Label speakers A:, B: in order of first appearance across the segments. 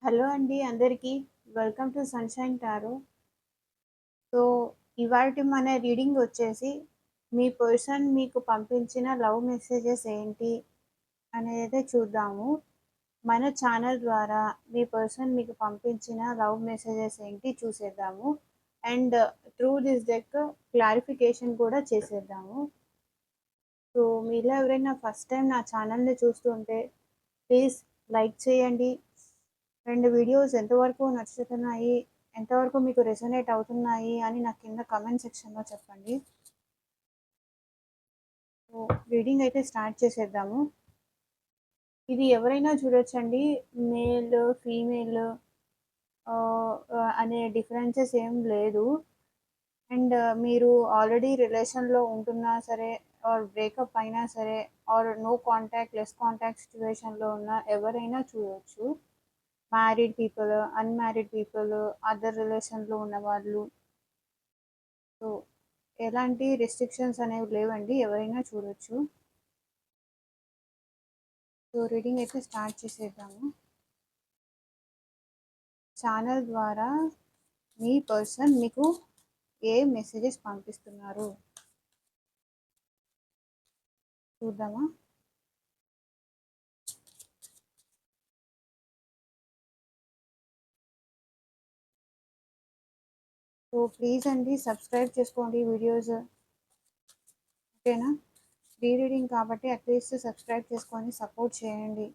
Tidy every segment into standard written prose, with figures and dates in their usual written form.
A: Hello అండి అందరికీ. Welcome to sunshine tarot. So, ఇవాల్టి మన రీడింగ్ వచ్చేసి, మీ పర్సన్ మీకు పంపించిన లవ్ మెసేజెస్ ఏంటి అనేదైతే చూద్దాము. మన ఛానల్ ద్వారా మీ పర్సన్ మీకు పంపించిన లవ్ మెసేజెస్ ఏంటి చూసేద్దాము. And through this deck clarification కూడా చేసేద్దాము. సో, మీలో ఎవరైనా ఫస్ట్ టైం నా ఛానల్‌ని చూస్తుంటే ప్లీజ్ లైక్ చేయండి. 2 వీడియోస్ ఎంతవరకు నచ్చుతున్నాయి, ఎంతవరకు మీకు రెసొనేట్ అవుతున్నాయి అని నాకు కింద కామెంట్ సెక్షన్‌లో చెప్పండి. సో, రీడింగ్ అయితే స్టార్ట్ చేసేద్దాము. ఇది ఎవరైనా చూడొచ్చండి. మేల్, ఫీమేల్ అనే డిఫరెన్సెస్ ఏం లేదు. అండ్ మీరు ఆల్రెడీ రిలేషన్‌లో ఉంటున్నా సరే, ఆర్ బ్రేకప్ అయినా సరే, or no contact, less contact సిట్యుయేషన్‌లో ఉన్న ఎవరైనా చూడొచ్చు. Married people, unmarried people, other రిలేషన్‌లో ఉన్నవాళ్ళు. సో, ఎలాంటి రెస్ట్రిక్షన్స్ అనేవి లేవండి. ఎవరైనా చూడొచ్చు. సో, రీడింగ్ అయితే స్టార్ట్ చేసేద్దాము. ఛానల్ ద్వారా మీ పర్సన్ మీకు ఏ మెసేజెస్ పంపిస్తున్నారు చూద్దామా? సో, ప్లీజ్ అండి సబ్స్క్రైబ్ చేసుకోండి వీడియోస్. ఓకేనా? ఫ్రీ రీడింగ్ కాబట్టి అట్లీస్ట్ సబ్స్క్రైబ్ చేసుకొని సపోర్ట్ చేయండి.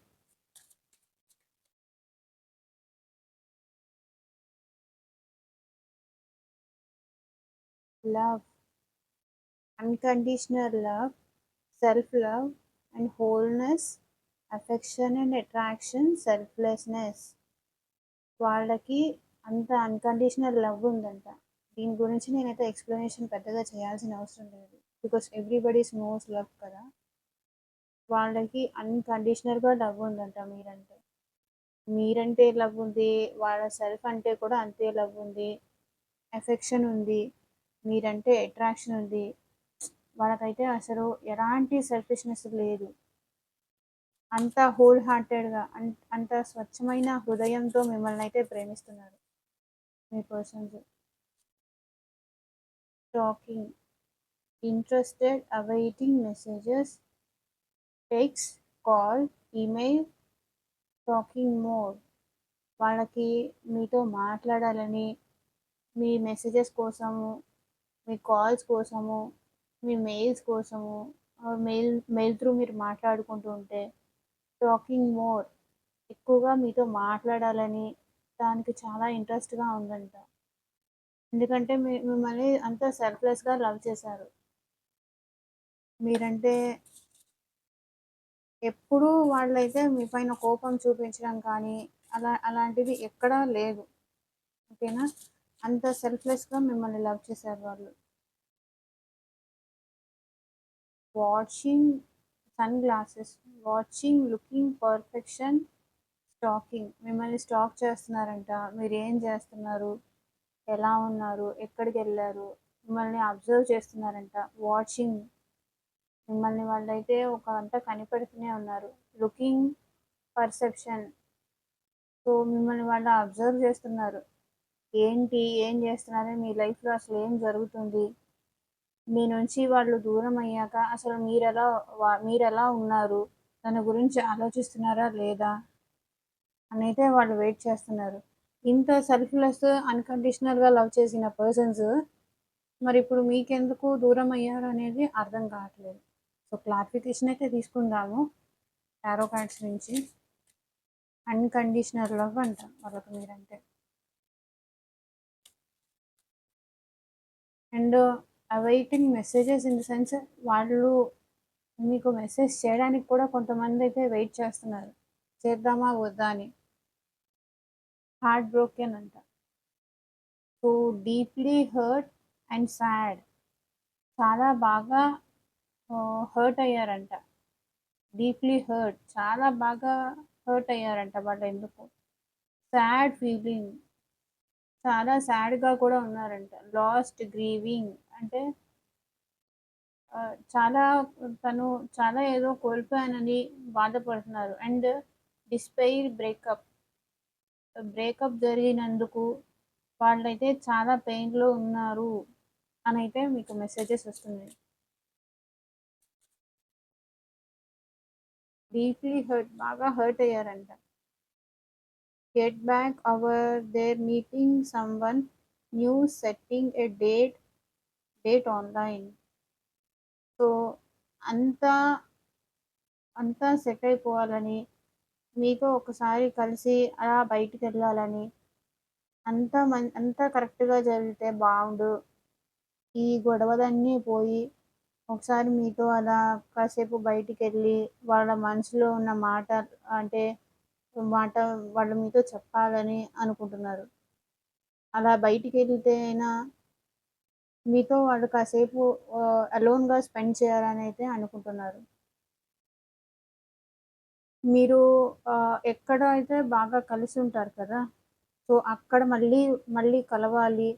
A: Love, unconditional love, self love and wholeness, affection and attraction, selflessness. వాళ్ళకి అంత అన్‌కండిషనల్ లవ్ ఉందంట. దీని గురించి నేనైతే ఎక్స్‌ప్లనేషన్ పెద్దగా చేయాల్సిన అవసరం లేదు. బికాస్ ఎవ్రీబడీస్ నోస్ లవ్ కదా! వాళ్ళకి అన్‌కండిషనల్‌గా లవ్ ఉందంట మీరంటే. మీరంటే లవ్ ఉంది. వాళ్ళ సెల్ఫ్ అంటే కూడా అంతే లవ్ ఉంది. ఎఫెక్షన్ ఉంది. మీరంటే అట్రాక్షన్ ఉంది. వాళ్ళకైతే అసలు ఎలాంటి సెల్ఫిష్‌నెస్ లేదు. అంత హోల్ హార్టెడ్‌గా అంత స్వచ్ఛమైన హృదయంతో మిమ్మల్నయితే ప్రేమిస్తున్నారు మీ persons. Talking, interested, awaiting messages, text, call, email, talking more. వాళ్ళకి మీతో మాట్లాడాలని, మీ మెసేజెస్ కోసము, మీ కాల్స్ కోసము, మీ మెయిల్స్ కోసము, మెయిల్ త్రూ మీరు మాట్లాడుకుంటూ ఉంటే టాకింగ్ మోర్, ఎక్కువగా మీతో మాట్లాడాలని దానికి చాలా ఇంట్రెస్ట్‌గా ఉందంట. ఎందుకంటే మిమ్మల్ని అంత సెల్ఫ్‌లెస్‌గా లవ్ చేశారు. మీరంటే ఎప్పుడూ వాళ్ళైతే మీ పైన కోపం చూపించడం కానీ, అలాంటిది ఎక్కడా లేదు. ఓకేనా? అంత సెల్ఫ్‌లెస్‌గా మిమ్మల్ని లవ్ చేశారు వాళ్ళు. Watching, sunglasses, watching, looking perfection, stalking. మిమ్మల్ని స్టాక్ చేస్తున్నారంట. మీరేం చేస్తున్నారు? ఎలా ఉన్నారు? ఎక్కడికెళ్లారు? మిమ్మల్ని అబ్జర్వ్ చేస్తున్నారంట. వాచింగ్, మిమ్మల్ని వాళ్ళైతే ఒక గంట కనిపెడుతూనే ఉన్నారు. లుకింగ్ పర్సెప్షన్, సో మిమ్మల్ని వాళ్ళు అబ్జర్వ్ చేస్తున్నారు. ఏంటి? ఏం చేస్తున్నారు? మీ లైఫ్‌లో అసలు ఏం జరుగుతుంది? మీ నుంచి వాళ్ళు దూరం అయ్యాక అసలు మీరెలా ఉన్నారు? తన గురించి ఆలోచిస్తున్నారా లేదా? అనైతే వాళ్ళు వెయిట్ చేస్తున్నారు. ఇంత సెల్ఫ్‌లెస్, అన్‌కండిషనల్‌గా లవ్ చేసిన పర్సన్స్ మరిప్పుడు మీకెందుకు దూరం అయ్యారనేది అర్థం కావట్లేదు. సో, క్లారిఫికేషన్ అయితే తీసుకుందాము టారో కార్డ్స్ నుంచి. అన్‌కండిషనల్ లవ్ అంట వాళ్ళకి మీరంటే. And awaiting messages in the sense, వాళ్ళు మీకు మెసేజ్ చేయడానికి కూడా కొంతమందైతే వెయిట్ చేస్తున్నారు. చేద్దామా? వద్దా? అని. హార్ట్ బ్రోకెన్ అంట. So, deeply hurt and sad. చాలా బాగా హర్ట్ అయ్యారంట. Deeply hurt. చాలా బాగా హర్ట్ అయ్యారంట వాళ్ళెందుకో. Sad feeling. చాలా సాడ్‌గా కూడా ఉన్నారంట. లాస్ట్ గ్రీవింగ్ అంటే చాలా తను చాలా ఏదో కోల్పోయానని బాధపడుతున్నారు. And despair breakup. బ్రేకప్ జరిగినందుకు వాళ్ళైతే చాలా పెయిన్‌లో ఉన్నారు అనైతే మీకు మెసేజెస్ వస్తున్నాయి. డీప్‌లీ హర్ట్, బాగా హర్ట్ అయ్యారంట. Get back there meeting someone new setting a date online. So, అంతా, అంతా సెట్ అయిపోవాలని, మీతో ఒకసారి కలిసి అలా బయటికెళ్ళాలని, అంతా కరెక్ట్‌గా జరిగితే బావుండు. ఈ గొడవలన్నీ పోయి, ఒకసారి మీతో అలా కాసేపు బయటికెళ్ళి, వాళ్ళ మనసులో ఉన్న మాట అంటే, మాట వాళ్ళు మీతో చెప్పాలని అనుకుంటున్నారు. అలా బయటికెళ్తే అయినా మీతో వాళ్ళు కాసేపు అలోన్‌గా స్పెండ్ చేయాలనైతే అనుకుంటున్నారు. మీరు ఎక్కడ అయితే బాగా కలిసుంటారు కదా! సో, అక్కడ మళ్ళీ కలవాలి.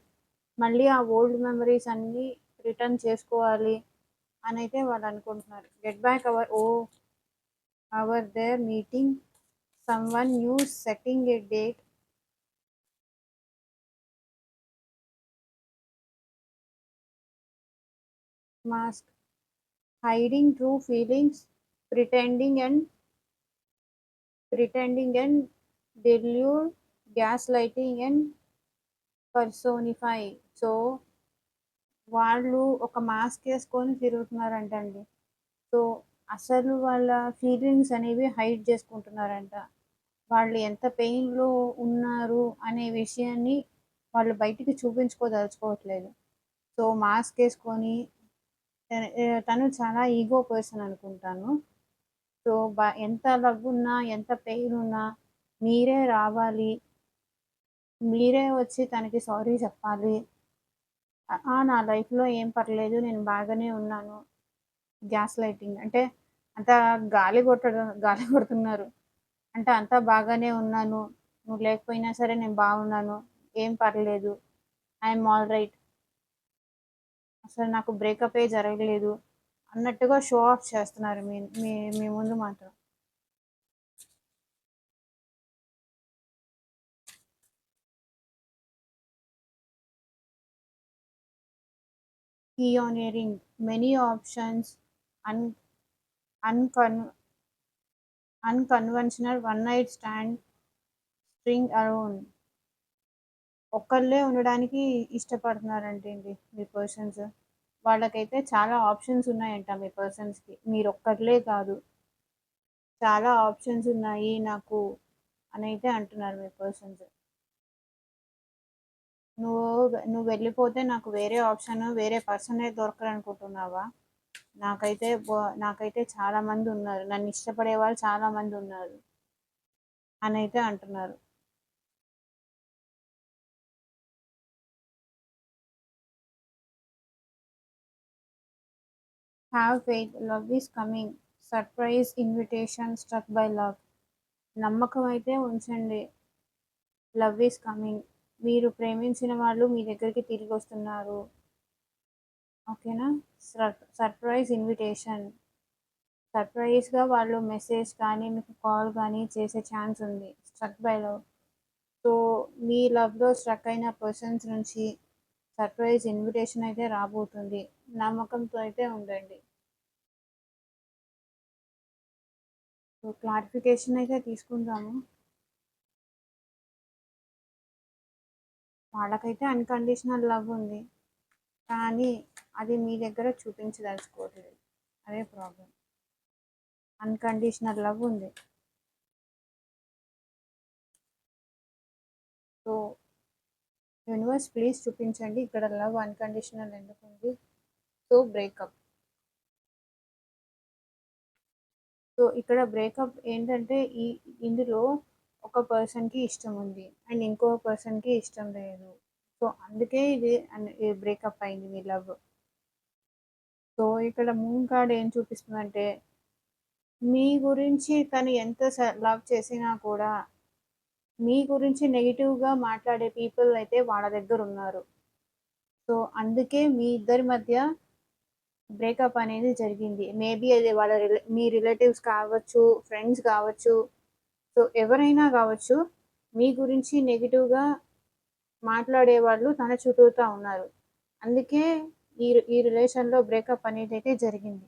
A: మళ్ళీ ఆ ఓల్డ్ మెమోరీస్ అన్నీ రిటర్న్ చేసుకోవాలి అనైతే వాళ్ళనుకుంటున్నారు. Get back there meeting someone new setting a date mask hiding true feelings pretending and pretending and delude gaslighting and personify. So, వాళ్ళు ఒక మాస్క్ యేసుకొని తిరుగుతున్నారంటండి. సో, అసలు వాళ్ళ ఫీలింగ్స్ అనేవి హైడ్ చేసుకుంటున్నారంట. వాళ్ళు ఎంత పెయిన్‌లో ఉన్నారు అనే విషయాన్ని వాళ్ళు బయటికి చూపించుకోదలుచుకోవట్లేదు. సో, మాస్క్ యేసుకొని తను చాలా ఈగో పర్సన్ అనుకుంటాను. సో, ఎంత లవ్ ఉన్నా, ఎంత పెయిన్ ఉన్నా మీరే రావాలి. మీరే వచ్చి తనకి సారీ చెప్పాలి. నా లైఫ్‌లో ఏం పర్లేదు. నేను బాగానే ఉన్నాను. గ్యాస్ లైటింగ్ అంటే అంతా గాలి కొడుతున్నారు. అంటే అంతా బాగానే ఉన్నాను. నువ్వు లేకపోయినా సరే నేను బాగున్నాను. ఏం పర్లేదు. I am all right. అసలు నాకు బ్రేకపే జరగలేదు అన్నట్టుగా షో ఆఫ్ చేస్తున్నారు మీ మీ మీ ముందు మాత్రం. Pioneering many options, un, uncon, unconventional one night stand, string alone. ఒక్కళ్ళే ఉండడానికి ఇష్టపడుతున్నారంటండి మీ పర్సన్స్. వాళ్ళకైతే చాలా ఆప్షన్స్ ఉన్నాయంట మీ పర్సన్స్‌కి. మీరొక్కళ్ళే కాదు. చాలా ఆప్షన్స్ ఉన్నాయి నాకు అనైతే అంటున్నారు మీ పర్సన్స్. నువ్వు వెళ్ళిపోతే నాకు వేరే ఆప్షన్, వేరే పర్సనే దొరకరనుకుంటున్నావా? నాకైతే చాలా మందున్నారు. నన్నిష్టపడే వాళ్ళు చాలా మందున్నారు అనైతే అంటున్నారు. Have faith, love is coming, surprise invitation struck by love. నమ్మకం అయితే ఉంచండి. Love is coming. మీరు ప్రేమించిన వాళ్ళు మీ దగ్గరికి తిరిగొస్తున్నారు. ఓకేనా? Surprise invitation. సర్ప్రైజ్‌గా వాళ్ళు మెసేజ్ కానీ, మీకు కాల్ కానీ చేసే ఛాన్స్ ఉంది. Struck by love. సో, మీ లవ్‌లో స్ట్రక్ అయిన పర్సన్స్ నుంచి సర్ప్రైజ్ ఇన్విటేషన్ అయితే రాబోతుంది. నమ్మకంతో అయితే ఉండండి. సో, క్లారిఫికేషన్ అయితే తీసుకుందాము. వాళ్ళకైతే అన్‌కండిషనల్ లవ్ ఉంది. కానీ అది మీ దగ్గర చూపించదలుచుకోవట్లేదు. అదే ప్రాబ్లమ్. అన్‌కండిషనల్ లవ్ ఉంది. సో, యూనివర్స్ ప్లీజ్ చూపించండి. ఇక్కడ లవ్ అన్‌కండిషనల్ ఎందుకుంది? So, breakup. సో, ఇక్కడ బ్రేకప్ ఏంటంటే ఇందులో ఒక పర్సన్‌కి ఇష్టం ఉంది. అండ్ ఇంకో పర్సన్‌కి ఇష్టం లేదు. సో, అందుకే ఇది బ్రేకప్ అయింది మీ లవ్. సో, ఇక్కడ మూన్ కార్డ్ ఏం చూపిస్తుందంటే, మీ గురించి తను ఎంత లవ్ చేసినా కూడా, మీ గురించి నెగెటివ్‌గా మాట్లాడే పీపుల్ అయితే వాళ్ళ దగ్గరున్నారు. సో, అందుకే మీ ఇద్దరి మధ్య బ్రేకప్ అనేది జరిగింది. మేబీ అది మీ రిలేటివ్స్ కావచ్చు, ఫ్రెండ్స్ కావచ్చు. సో, ఎవరైనా గావచ్చు. మీ గురించి నెగెటివ్‌గా మాట్లాడేవాళ్ళు తన చుట్టూతా ఉన్నారు. అందుకే ఈ రిలేషన్‌లో బ్రేకప్ అనేదైతే జరిగింది.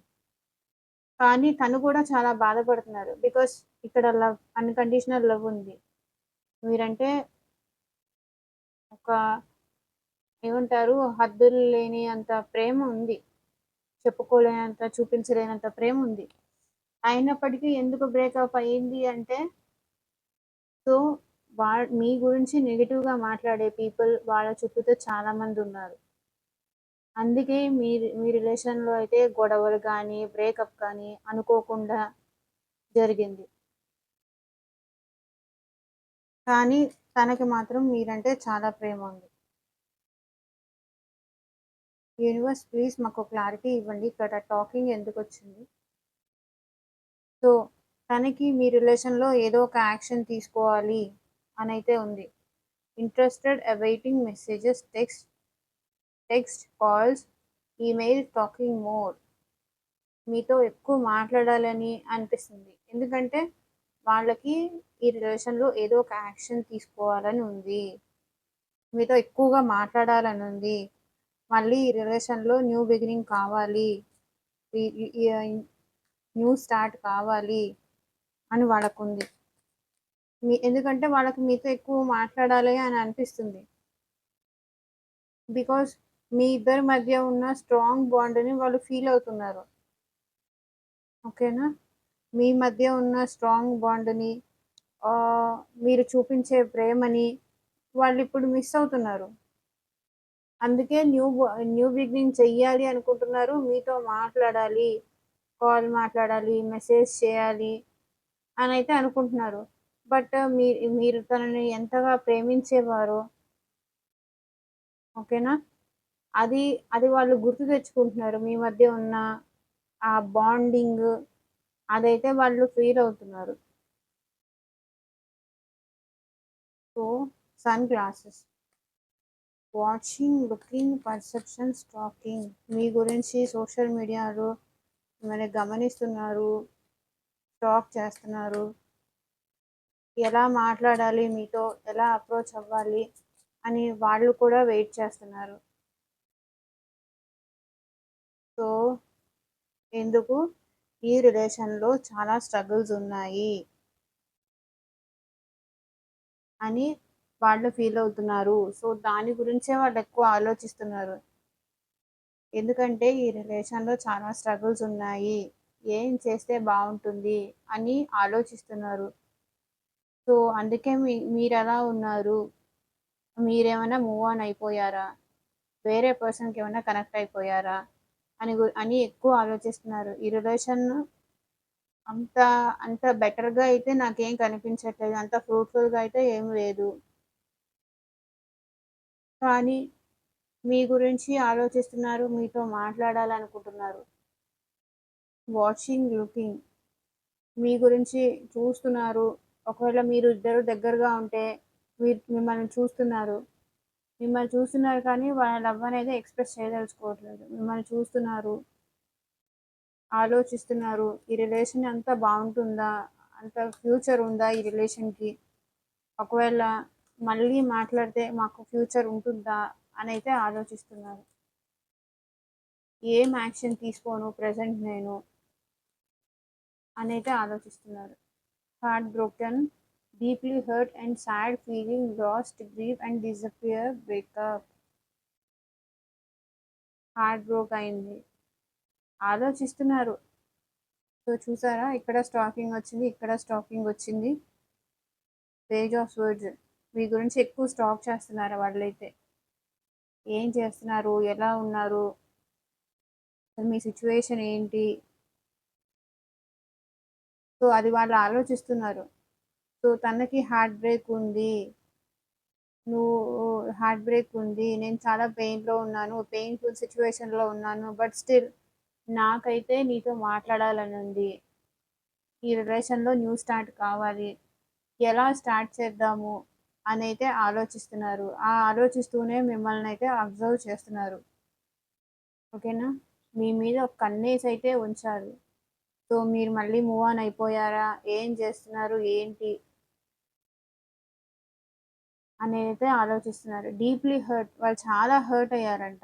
A: కానీ తను కూడా చాలా బాధపడుతున్నారు. బికాజ్ ఇక్కడ అన్‌కండిషనల్ లవ్ ఉంది. మీరంటే ఒక ఏమంటారు హద్దులు లేని అంత ప్రేమ ఉంది. చెప్పుకోలేనంత, చూపించలేనంత ప్రేమ ఉంది. అయినప్పటికీ ఎందుకు బ్రేకప్ అయింది అంటే, సో, మీ గురించి నెగెటివ్‌గా మాట్లాడే పీపుల్ వాళ్ళ చుట్టూతో చాలా మందున్నారు. అందుకే మీ రిలేషన్‌లో అయితే గొడవలు గానీ, బ్రేకప్ కానీ అనుకోకుండా జరిగింది. కానీ తనకి మాత్రం మీరంటే చాలా ప్రేమ ఉంది. యూనివర్స్ ప్లీజ్ మాకు క్లారిటీ ఇవ్వండి. ఇక్కడ టాకింగ్ ఎందుకొచ్చింది? సో, తనకి మీ రిలేషన్‌లో ఏదో ఒక యాక్షన్ తీసుకోవాలి అనైతే ఉంది. Interested awaiting messages, calls, email talking more. మీతో ఎక్కువ మాట్లాడాలని అనిపిస్తుంది. ఎందుకంటే వాళ్ళకి ఈ రిలేషన్‌లో ఏదో ఒక యాక్షన్ తీసుకోవాలని ఉంది. మీతో ఎక్కువగా మాట్లాడాలని ఉంది. మళ్ళీ ఈ రిలేషన్‌లో న్యూ బిగినింగ్ కావాలి. ఈ ఈ ఈ న్యూ స్టార్ట్ కావాలి అని వాళ్ళకుంది. ఎందుకంటే వాళ్ళకి మీతో ఎక్కువ మాట్లాడాలి అని అనిపిస్తుంది. బికాజ్ మీ ఇద్దరి మధ్య ఉన్న స్ట్రాంగ్ బాండ్‌ని వాళ్ళు ఫీల్ అవుతున్నారు. ఓకేనా? మీ మధ్య ఉన్న స్ట్రాంగ్ బాండ్‌ని ఆహ్, మీరు చూపించే ప్రేమని వాళ్ళిప్పుడు మిస్ అవుతున్నారు. అందుకే న్యూ బిగినింగ్ చెయ్యాలి అనుకుంటున్నారు. మీతో మాట్లాడాలి, కాల్ మాట్లాడాలి, మెసేజ్ చేయాలి అనైతే అనుకుంటున్నారు. బట్ మీరు తనని ఎంతగా ప్రేమించేవారో ఓకేనా? అది అది వాళ్ళు గుర్తు తెచ్చుకుంటున్నారు. మీ మధ్య ఉన్న ఆ బాండింగ్ అదైతే వాళ్ళు ఫీల్ అవుతున్నారు. So, sunglasses. Watching, looking, perception, stalking. మీ గురించి సోషల్ మీడియాలో మిమ్మల్ని గమనిస్తున్నారు, స్టాక్ చేస్తున్నారు. ఎలా మాట్లాడాలి మీతో, ఎలా అప్రోచ్ అవ్వాలి అని వాళ్ళు కూడా వెయిట్ చేస్తున్నారు. సో, ఎందుకు? ఈ రిలేషన్‌లో చాలా స్ట్రగుల్స్ ఉన్నాయి అని వాళ్ళు ఫీల్ అవుతున్నారు. సో, దాని గురించే వాళ్ళు ఎక్కువ ఆలోచిస్తున్నారు. ఎందుకంటే ఈ రిలేషన్‌లో చాలా స్ట్రగుల్స్ ఉన్నాయి. ఏం చేస్తే బావుంటుంది అని ఆలోచిస్తున్నారు. సో, అందుకే మీరెలా ఉన్నారు? మీరేమైనా మూవ్ ఆన్ అయిపోయారా? వేరే పర్సన్‌కేమైనా కనెక్ట్ అయిపోయారా? అని ఎక్కువ ఆలోచిస్తున్నారు. ఈ రిలేషన్ అంత అంత బెటర్‌గా అయితే నాకేం కనిపించట్లేదు. అంత ఫ్రూట్‌ఫుల్‌గా అయితే ఏం లేదు. కానీ మీ గురించి ఆలోచిస్తున్నారు. మీతో మాట్లాడాలనుకుంటున్నారు. Watching, looking. మీ గురించి చూస్తున్నారు. ఒకవేళ మీరు ఇద్దరు దగ్గరగా ఉంటే మిమ్మల్ని చూస్తున్నారు. మిమ్మల్ని చూస్తున్నారు కానీ వాళ్ళ లవ్ అనేది ఎక్స్‌ప్రెస్ చేయదలుచుకోవట్లేదు. మిమ్మల్ని చూస్తున్నారు, ఆలోచిస్తున్నారు. ఈ రిలేషన్ అంతా బావుంటుందా? అంత ఫ్యూచర్ ఉందా ఈ రిలేషన్‌కి? ఒకవేళ మళ్ళీ మాట్లాడితే మాకు ఫ్యూచర్ ఉంటుందా? అనైతే ఆలోచిస్తున్నారు. ఏం యాక్షన్ తీసుకోను ప్రెజెంట్ నేను అనైతే ఆలోచిస్తున్నారు. Heart broken, deeply hurt and sad feeling, last, grieve and disappear, breakup. Heart broke అయింది. ఆలోచిస్తున్నారు. సో, చూసారా? ఇక్కడ స్టాకింగ్ వచ్చింది. ఇక్కడ స్టాకింగ్ వచ్చింది. Page of words. మీ గురించి ఎక్కువ స్టాక్ చేస్తున్నారు వాళ్ళైతే. ఏం చేస్తున్నారు? ఎలా ఉన్నారు? అసలు మీ సిట్యుయేషన్ ఏంటి? సో, అది వాళ్ళు ఆలోచిస్తున్నారు. సో, తనకి హార్ట్ బ్రేక్ ఉంది. నువ్వు హార్ట్ బ్రేక్ ఉంది. నేను చాలా పెయిన్‌లో ఉన్నాను. పెయిన్‌ఫుల్ సిట్యుయేషన్‌లో ఉన్నాను. బట్ స్టిల్ నాకైతే నీతో మాట్లాడాలని ఉంది. ఈ రిలేషన్‌లో న్యూ స్టార్ట్ కావాలి. ఎలా స్టార్ట్ చేద్దాము అనైతే ఆలోచిస్తున్నారు. ఆ ఆలోచిస్తూనే మిమ్మల్నైతే అబ్జర్వ్ చేస్తున్నారు. ఓకేనా? మీ మీద ఒక కన్నేసైతే ఉంచారు. సో, మీరు మళ్ళీ మూవ్ ఆన్ అయిపోయారా? ఏం చేస్తున్నారు? ఏంటి? అనేదైతే ఆలోచిస్తున్నారు. డీప్‌లీ హర్ట్ వాళ్ళు చాలా హర్ట్ అయ్యారంట.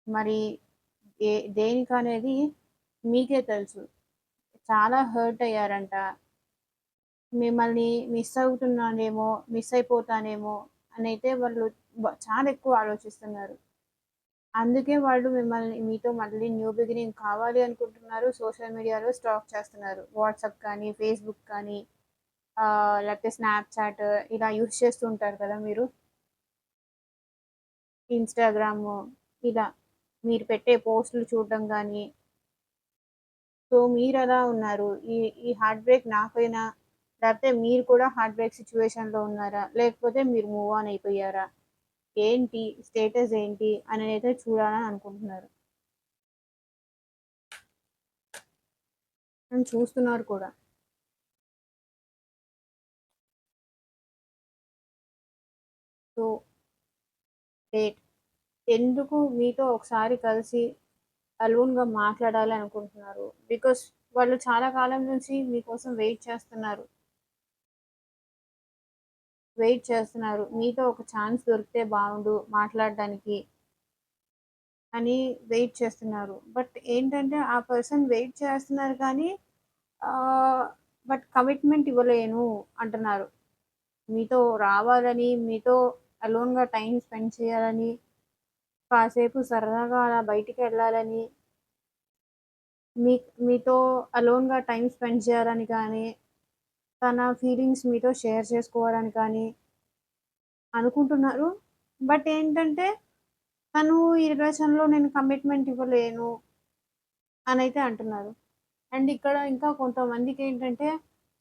A: మరి దేనికనేది మీకే తెలుసు. చాలా హర్ట్ అయ్యారంట. మిమ్మల్ని మిస్ అవుతున్నానేమో, మిస్ అయిపోతానేమో అనైతే వాళ్ళు చాలా ఎక్కువ ఆలోచిస్తున్నారు. అందుకే వాళ్ళు మీతో మళ్ళీ న్యూ బిగినింగ్ కావాలి అనుకుంటున్నారు. సోషల్ మీడియాలో స్టాక్ చేస్తున్నారు. వాట్సాప్ కానీ, ఫేస్‌బుక్ కానీ లేకపోతే స్నాప్‌చాట్ ఇలా యూజ్ చేస్తూ ఉంటారు కదా మీరు. ఇన్‌స్టాగ్రాము ఇలా మీరు పెట్టే పోస్టులు చూడడం గానీ, సో మీరెలా ఉన్నారు? ఈ ఈ హార్ట్ బ్రేక్ నాకైనా లేకపోతే మీరు కూడా హార్ట్ బ్రేక్ సిట్యుయేషన్‌లో ఉన్నారా? లేకపోతే మీరు మూవ్ ఆన్ అయిపోయారా? ఏంటి? స్టేటస్ ఏంటి? అననైతే చూడాలని అనుకుంటున్నారు. అండ్ చూస్తున్నారు కూడా. సో, డేట్ ఎందుకు మీతో ఒకసారి కలిసి అలోన్‌గా మాట్లాడాలి అనుకుంటున్నారు? బికాస్ వాళ్ళు చాలా కాలం నుంచి మీకోసం వెయిట్ చేస్తున్నారు. మీతో ఒక ఛాన్స్ దొరికితే బావుండు మాట్లాడడానికి అని వెయిట్ చేస్తున్నారు. బట్ ఏంటంటే ఆ పర్సన్ వెయిట్ చేస్తున్నారు కానీ ఆహ్, బట్ కమిట్మెంట్ ఇవ్వలేను అంటున్నారు. మీతో రావాలని, మీతో అలోన్‌గా టైమ్ స్పెండ్ చేయాలని, కాసేపు సరదాగా అలా బయటికెళ్ళాలని, మీతో అలోన్‌గా టైమ్ స్పెండ్ చేయాలని కానీ, తన ఫీలింగ్స్ మీతో షేర్ చేసుకోవాలని కానీ అనుకుంటున్నారు. బట్ ఏంటంటే, తను ఈ రిలేషన్‌లో నేను కమిట్మెంట్ ఇవ్వలేను అనైతే అంటున్నారు. అండ్ ఇక్కడ ఇంకా కొంతమందికేంటంటే,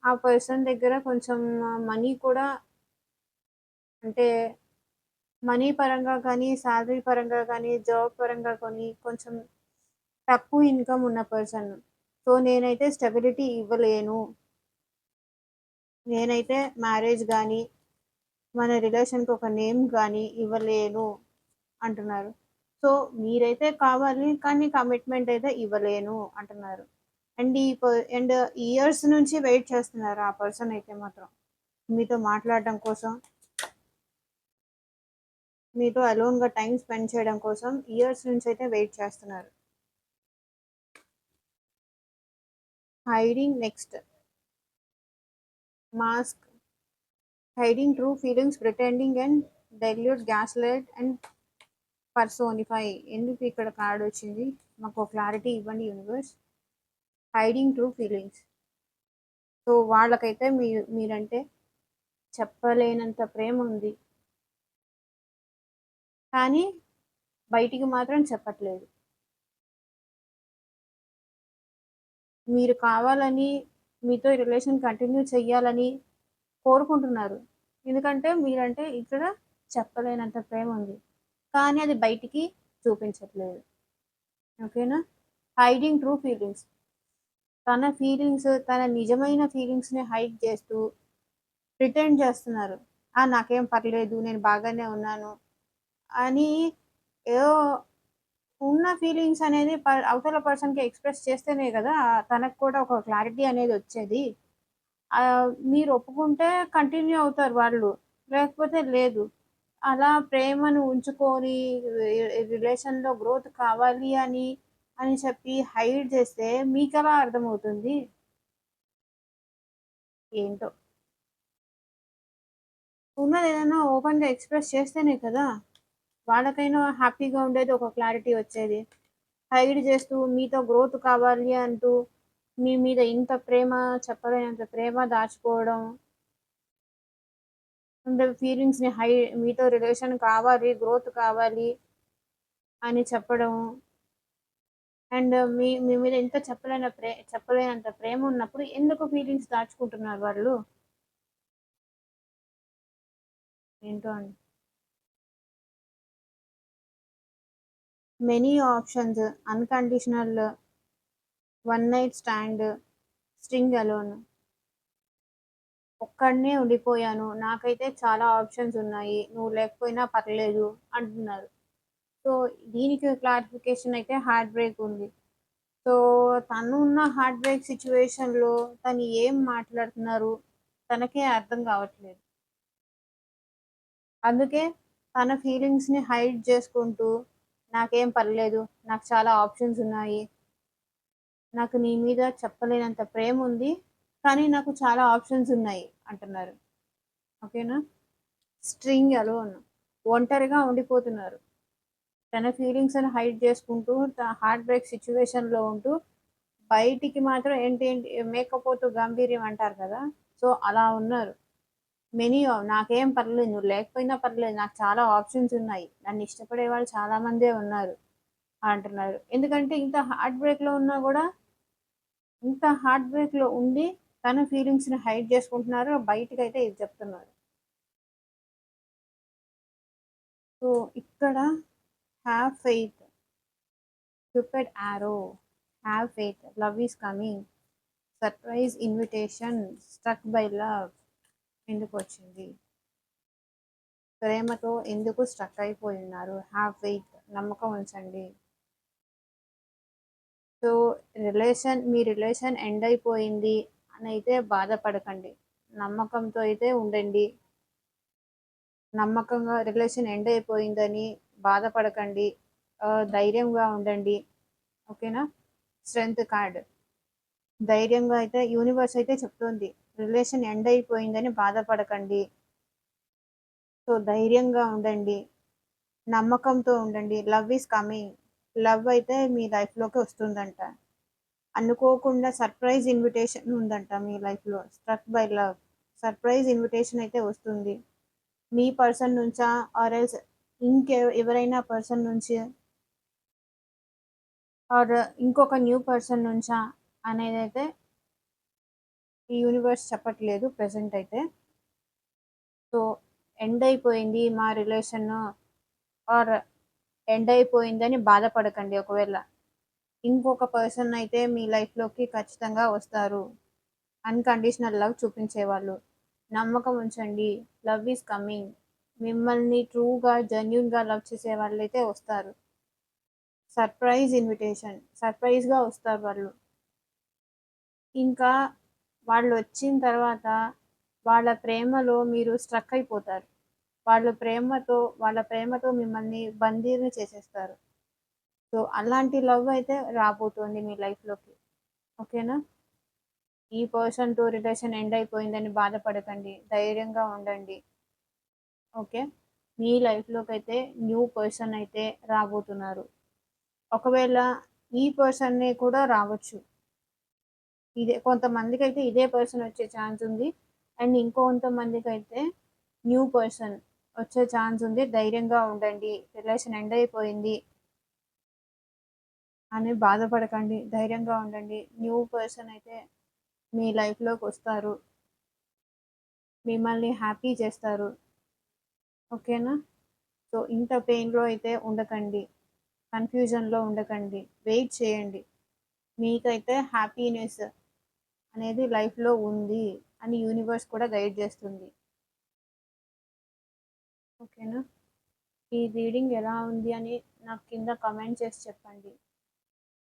A: ఆ పర్సన్ దగ్గర కొంచెం మనీ కూడా అంటే మనీ పరంగా కానీ, సాలరీ పరంగా కానీ, జాబ్ పరంగా కానీ కొంచెం తక్కువ ఇన్‌కమ్ ఉన్న పర్సన్. సో, నేనైతే స్టెబిలిటీ ఇవ్వలేను. నేనైతే మ్యారేజ్ గాని, మన రిలేషన్‌కి ఒక నేమ్ గాని ఇవ్వలేను అంటున్నారు. సో, మీరైతే కావాలి కానీ కమిట్మెంట్ అయితే ఇవ్వలేను అంటున్నారు. అండ్ అండ్ ఇయర్స్ నుంచి వెయిట్ చేస్తున్నారు ఆ పర్సన్ అయితే మాత్రం. మీతో మాట్లాడడం కోసం, మీతో అలోన్‌గా టైమ్ స్పెండ్ చేయడం కోసం ఇయర్స్ నుంచయితే వెయిట్ చేస్తున్నారు. Hiding next. Mask. Hiding true feelings, pretending and dilute, gaslight and personify. ఎందుకు ఇక్కడ కార్డ్ వచ్చింది? మాకు క్లారిటీ ఇవ్వండి universe. Hiding true feelings. So, వాళ్ళకైతే మీరంటే చెప్పలేనంత ప్రేమ ఉంది. కానీ బయటికి మాత్రం చెప్పట్లేదు. మీరు కావాలని, మీతో ఈ రిలేషన్ కంటిన్యూ చెయ్యాలని కోరుకుంటున్నారు. ఎందుకంటే మీరంటే ఇక్కడ చెప్పలేనంత ప్రేమ ఉంది. కానీ అది బయటికి చూపించట్లేదు. ఓకేనా? Hiding true feelings. తన నిజమైన ఫీలింగ్స్‌ని హైడ్ చేస్తూ ప్రిటెండ్ చేస్తున్నారు. నాకేం పర్లేదు. నేను బాగానే ఉన్నాను అని ఏదో ఉన్న ఫీలింగ్స్ అనేది అవతల పర్సన్‌కి ఎక్స్‌ప్రెస్ చేస్తేనే గదా! తనకు కూడా ఒక క్లారిటీ అనేదొచ్చేది. మీరు ఒప్పుకుంటే కంటిన్యూ అవుతారు వాళ్ళు. లేకపోతే లేదు. అలా ప్రేమను ఉంచుకొని రిలేషన్‌లో గ్రోత్ కావాలి అని చెప్పి హైడ్ చేస్తే మీకెలా అర్థమవుతుంది? ఏంటో! ఉన్నదేదైనా ఓపెన్‌గా ఎక్స్‌ప్రెస్ చేస్తేనే కదా! వాళ్ళకైనా హ్యాపీగా ఉండేది. ఒక క్లారిటీ వచ్చేది. హైడ్ చేస్తూ మీతో గ్రోత్ కావాలి అంటూ మీ మీద ఇంత ప్రేమ, చెప్పలేనంత ప్రేమ దాచుకోవడం. అంటే ఫీలింగ్స్‌ని మీతో రిలేషన్ కావాలి, గ్రోత్ కావాలి అని చెప్పడం. అండ్ మీ మీద ఇంత చెప్పలేనంత ప్రేమ ఉన్నప్పుడు ఎందుకు ఫీలింగ్స్ దాచుకుంటున్నారు వాళ్ళు? ఏంటో అండి. Many options, unconditional, one night stand, string alone. ఒక్కడినే ఉండిపోయాను. నాకైతే చాలా ఆప్షన్స్ ఉన్నాయి. నువ్వు లేకపోయినా పర్లేదు అంటున్నారు. సో, దీనికి క్లారిఫికేషన్ అయితే హార్ట్ బ్రేక్ ఉంది. సో, తను ఉన్న హార్ట్ బ్రేక్ సిట్యుయేషన్‌లో తను ఏం మాట్లాడుతున్నారు తనకే అర్థం కావట్లేదు. అందుకే తన ఫీలింగ్స్‌ని హైడ్ చేసుకుంటూ, నాకేం పర్లేదు, నాకు చాలా ఆప్షన్స్ ఉన్నాయి. నాకు నీ మీద చెప్పలేనంత ప్రేముంది. కానీ నాకు చాలా ఆప్షన్స్ ఉన్నాయి అంటున్నారు. ఓకేనా? String alone. ఒంటరిగా ఉండిపోతున్నారు. తన ఫీలింగ్స్‌ని హైడ్ చేసుకుంటూ, హార్ట్ బ్రేక్ సిట్యుయేషన్‌లో ఉంటూ, బయటికి మాత్రం ఏంటి ఏంటి మేకపోతు గాంభీర్యం అంటారు కదా! సో, అలా ఉన్నారు. నాకేం పర్లేదు. నువ్వు లేకపోయినా పర్లేదు. నాకు చాలా ఆప్షన్స్ ఉన్నాయి. నన్ను ఇష్టపడే వాళ్ళు చాలా మందే ఉన్నారు అంటున్నారు. ఎందుకంటే ఇంత హార్ట్ బ్రేక్‌లో ఉండి తన ఫీలింగ్స్‌ని హైడ్ చేసుకుంటున్నారు. బయటికైతే ఇది చెప్తున్నారు. సో, ఇక్కడ have faith, cupid arrow, have faith, love is coming, surprise invitation, struck by love ఎందుకొచ్చింది? ప్రేమతో ఎందుకు స్ట్రక్ అయిపోయి ఉన్నారు? హావ్ ఫెయిత్, నమ్మకం ఉంచండి. సో, మీ రిలేషన్ ఎండ్ అయిపోయింది అనైతే బాధపడకండి. నమ్మకంతో అయితే ఉండండి. నమ్మకంగా రిలేషన్ ఎండ్ అయిపోయిందని బాధపడకండి. ధైర్యంగా ఉండండి. ఓకేనా? Strength card. ధైర్యంగా అయితే యూనివర్స్ అయితే చెప్తుంది. రిలేషన్ ఎండ్ అయిపోయిందని బాధపడకండి. సో, ధైర్యంగా ఉండండి. నమ్మకంతో ఉండండి. Love is coming. లవ్ అయితే మీ లైఫ్‌లోకి వస్తుందంట. అనుకోకుండా సర్ప్రైజ్ ఇన్విటేషన్ ఉందంట మీ లైఫ్‌లో. Struck by love. Surprise invitation అయితే వస్తుంది. మీ పర్సన్ నుంచా ఆర్ ఎల్స్ ఎవరైనా పర్సన్ నుంచి ఆర్ ఇంకొక న్యూ పర్సన్ నుంచా అనేదైతే ఈ యూనివర్స్ చెప్పట్లేదు ప్రెజెంట్ అయితే. సో, ఎండ్ అయిపోయింది మా రిలేషను ఆర్ ఎండ్ అయిపోయిందని బాధపడకండి ఒకవేళ. ఇంకొక పర్సన్ అయితే మీ లైఫ్‌లోకి ఖచ్చితంగా వస్తారు. అన్‌కండిషనల్ లవ్ చూపించేవాళ్ళు. నమ్మకం ఉంచండి. Love is coming. మిమ్మల్ని ట్రూగా, జెన్యూన్‌గా లవ్ చేసే వాళ్ళైతే వస్తారు. Surprise invitation. సర్ప్రైజ్‌గా వస్తారు వాళ్ళు. ఇంకా వాళ్ళొచ్చిన తర్వాత వాళ్ళ ప్రేమలో మీరు స్ట్రక్ అయిపోతారు. వాళ్ళ ప్రేమతో మిమ్మల్ని బందీని చేసేస్తారు. సో, అలాంటి లవ్ అయితే రాబోతోంది మీ లైఫ్‌లోకి. ఓకేనా? ఈ పర్సన్‌తో రిలేషన్ ఎండ్ అయిపోయిందని బాధపడకండి. ధైర్యంగా ఉండండి. ఓకే. మీ లైఫ్‌లోకైతే న్యూ పర్సన్ అయితే రాబోతున్నారు. ఒకవేళ ఈ పర్సనే కూడా రావచ్చు. కొంతమందికైతే ఇదే పర్సన్ వచ్చే ఛాన్స్ ఉంది. అండ్ ఇంకొంతమందికైతే న్యూ పర్సన్ వచ్చే ఛాన్స్ ఉంది. ధైర్యంగా ఉండండి. రిలేషన్ ఎండ్ అయిపోయింది అని బాధపడకండి. ధైర్యంగా ఉండండి. న్యూ పర్సన్ అయితే మీ లైఫ్‌లోకొస్తారు. మిమ్మల్ని హ్యాపీ చేస్తారు. ఓకేనా? సో, ఇంత పెయిన్‌లో అయితే ఉండకండి. కన్‌ఫ్యూజన్‌లో ఉండకండి. వెయిట్ చేయండి. మీకైతే హ్యాపీనెస్ అనేది లైఫ్‌లో ఉంది అని యూనివర్స్ కూడా గైడ్ చేస్తుంది. ఓకేనా? ఈ రీడింగ్ ఎలా ఉంది అని నాకు కింద కామెంట్ చేసి చెప్పండి.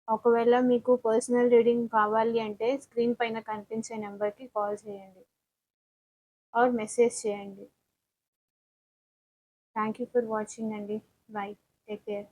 A: ఒకవేళ మీకు పర్సనల్ రీడింగ్ కావాలి అంటే స్క్రీన్ పైన కనిపించే నెంబర్‌కి కాల్ చేయండి ఆర్ మెసేజ్ చేయండి. థ్యాంక్ యూ ఫర్ వాచింగ్ అండి. బై. Take care.